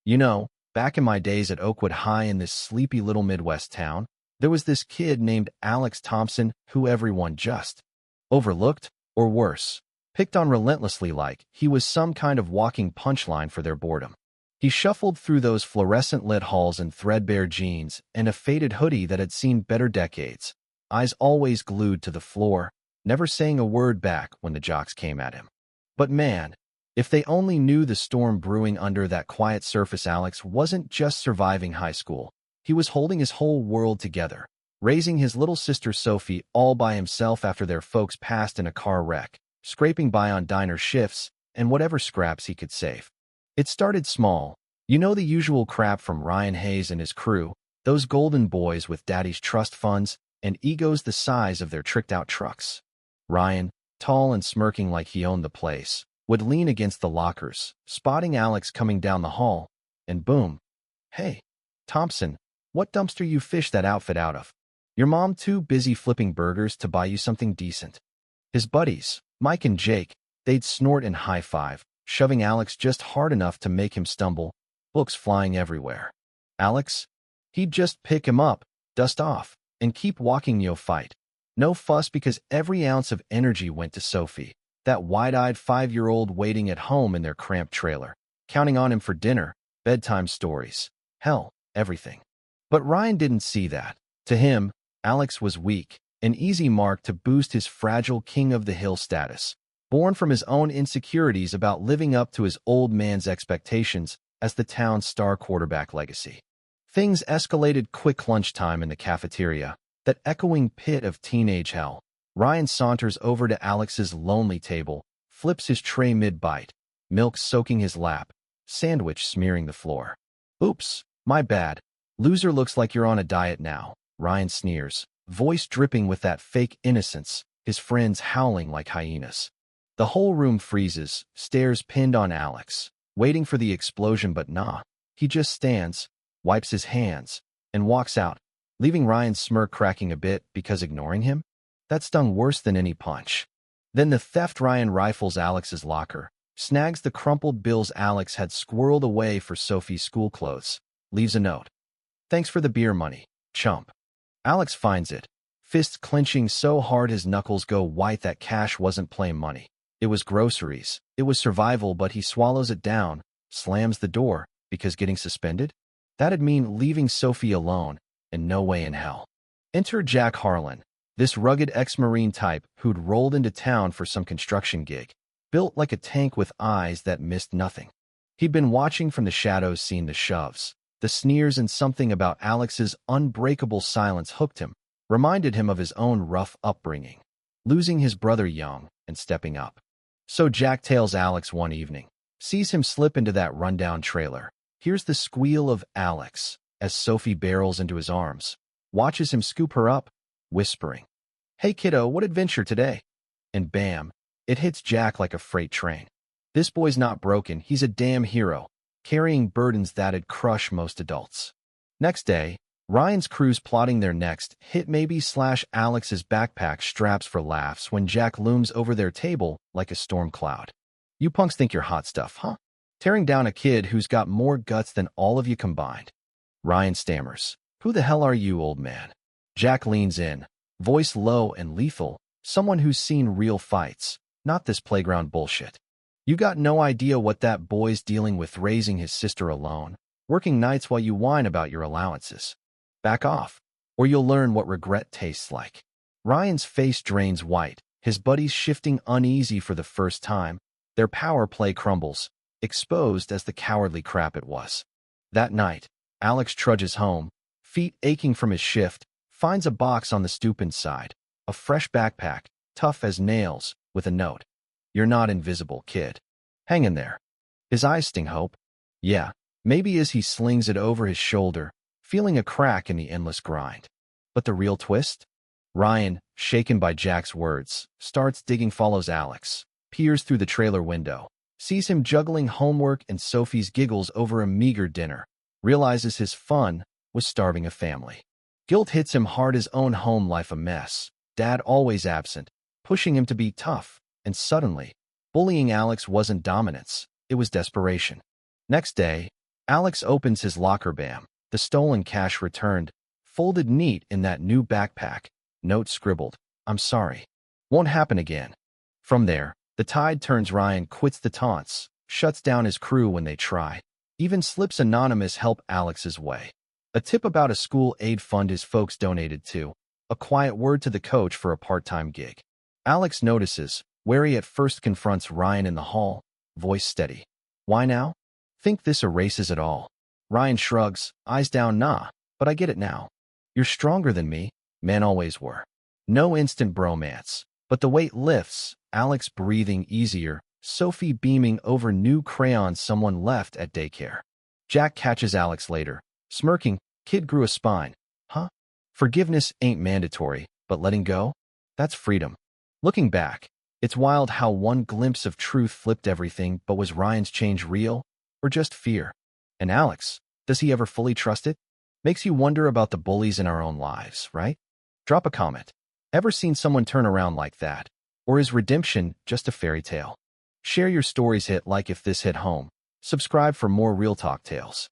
You know, back in my days at Oakwood High in this sleepy little Midwest town, there was this kid named Alex Thompson who everyone just overlooked, or worse, picked on relentlessly like he was some kind of walking punchline for their boredom. He shuffled through those fluorescent-lit halls in threadbare jeans and a faded hoodie that had seen better decades, eyes always glued to the floor, never saying a word back when the jocks came at him. But man, if they only knew the storm brewing under that quiet surface. Alex wasn't just surviving high school. He was holding his whole world together, raising his little sister Sophie all by himself after their folks passed in a car wreck, scraping by on diner shifts and whatever scraps he could save. It started small. You know, the usual crap from Ryan Hayes and his crew, those golden boys with daddy's trust funds and egos the size of their tricked-out trucks. Ryan, tall and smirking like he owned the place, would lean against the lockers, spotting Alex coming down the hall, and boom. "Hey, Thompson, what dumpster you fish that outfit out of? Your mom too busy flipping burgers to buy you something decent?" His buddies, Mike and Jake, they'd snort and high-five, shoving Alex just hard enough to make him stumble, books flying everywhere. Alex? He'd just pick him up, dust off, and keep walking. No fight. No fuss, because every ounce of energy went to Sophie, that wide-eyed 5-year-old waiting at home in their cramped trailer, counting on him for dinner, bedtime stories, hell, everything. But Ryan didn't see that. To him, Alex was weak, an easy mark to boost his fragile king of the hill status, born from his own insecurities about living up to his old man's expectations as the town's star quarterback legacy. Things escalated quick. Lunchtime in the cafeteria, that echoing pit of teenage hell. Ryan saunters over to Alex's lonely table, flips his tray mid-bite, milk soaking his lap, sandwich smearing the floor. "Oops, my bad. Loser, looks like you're on a diet now," Ryan sneers, voice dripping with that fake innocence, his friends howling like hyenas. The whole room freezes, stares pinned on Alex, waiting for the explosion. But nah, he just stands, wipes his hands, and walks out, leaving Ryan's smirk cracking a bit. Because ignoring him? That stung worse than any punch. Then the theft. Ryan rifles Alex's locker, snags the crumpled bills Alex had squirreled away for Sophie's school clothes, leaves a note. "Thanks for the beer money, chump." Alex finds it, fists clenching so hard his knuckles go white. That cash wasn't plain money. It was groceries. It was survival. But he swallows it down, slams the door, because getting suspended? That'd mean leaving Sophie alone, and no way in hell. Enter Jack Harlan, this rugged ex-Marine type who'd rolled into town for some construction gig, built like a tank with eyes that missed nothing. He'd been watching from the shadows, seen the shoves, the sneers, and something about Alex's unbreakable silence hooked him, reminded him of his own rough upbringing, losing his brother young and stepping up. So Jack tails Alex one evening, sees him slip into that rundown trailer, hears the squeal of Alex as Sophie barrels into his arms, watches him scoop her up, whispering, "Hey kiddo, what adventure today?" And bam, it hits Jack like a freight train. This boy's not broken, he's a damn hero, carrying burdens that'd crush most adults. Next day, Ryan's crew's plotting their next hit. Maybe slash Alex's backpack straps for laughs when Jack looms over their table like a storm cloud. "You punks think you're hot stuff, huh? Tearing down a kid who's got more guts than all of you combined." Ryan stammers, "Who the hell are you, old man?" Jack leans in, voice low and lethal, someone who's seen real fights, not this playground bullshit. "You got no idea what that boy's dealing with, raising his sister alone, working nights while you whine about your allowances. Back off, or you'll learn what regret tastes like." Ryan's face drains white, his buddies shifting uneasy for the first time. Their power play crumbles, exposed as the cowardly crap it was. That night, Alex trudges home, feet aching from his shift, finds a box on the stoop inside, a fresh backpack, tough as nails, with a note. "You're not invisible, kid. Hang in there." His eyes sting hope. Yeah, maybe, as he slings it over his shoulder, feeling a crack in the endless grind. But the real twist? Ryan, shaken by Jack's words, starts digging. Follows Alex, peers through the trailer window, sees him juggling homework and Sophie's giggles over a meager dinner, realizes his fun was starving a family. Guilt hits him hard, his own home life a mess, dad always absent, pushing him to be tough, and suddenly, bullying Alex wasn't dominance, it was desperation. Next day, Alex opens his locker, bam. The stolen cash returned, folded neat in that new backpack. Note scribbled, "I'm sorry. Won't happen again." From there, the tide turns. Ryan quits the taunts, shuts down his crew when they try, even slips anonymous help Alex's way. A tip about a school aid fund his folks donated to, a quiet word to the coach for a part-time gig. Alex notices, wary at first, confronts Ryan in the hall, voice steady. "Why now? Think this erases it all?" Ryan shrugs, eyes down. "Nah, but I get it now. You're stronger than me, men always were." No instant bromance, but the weight lifts, Alex breathing easier, Sophie beaming over new crayons someone left at daycare. Jack catches Alex later, smirking. "Kid grew a spine. Huh? Forgiveness ain't mandatory, but letting go? That's freedom." Looking back, it's wild how one glimpse of truth flipped everything. But was Ryan's change real, or just fear? And Alex, does he ever fully trust it? Makes you wonder about the bullies in our own lives, right? Drop a comment. Ever seen someone turn around like that? Or is redemption just a fairy tale? Share your stories. Hit like if this hit home. Subscribe for more real talk tales.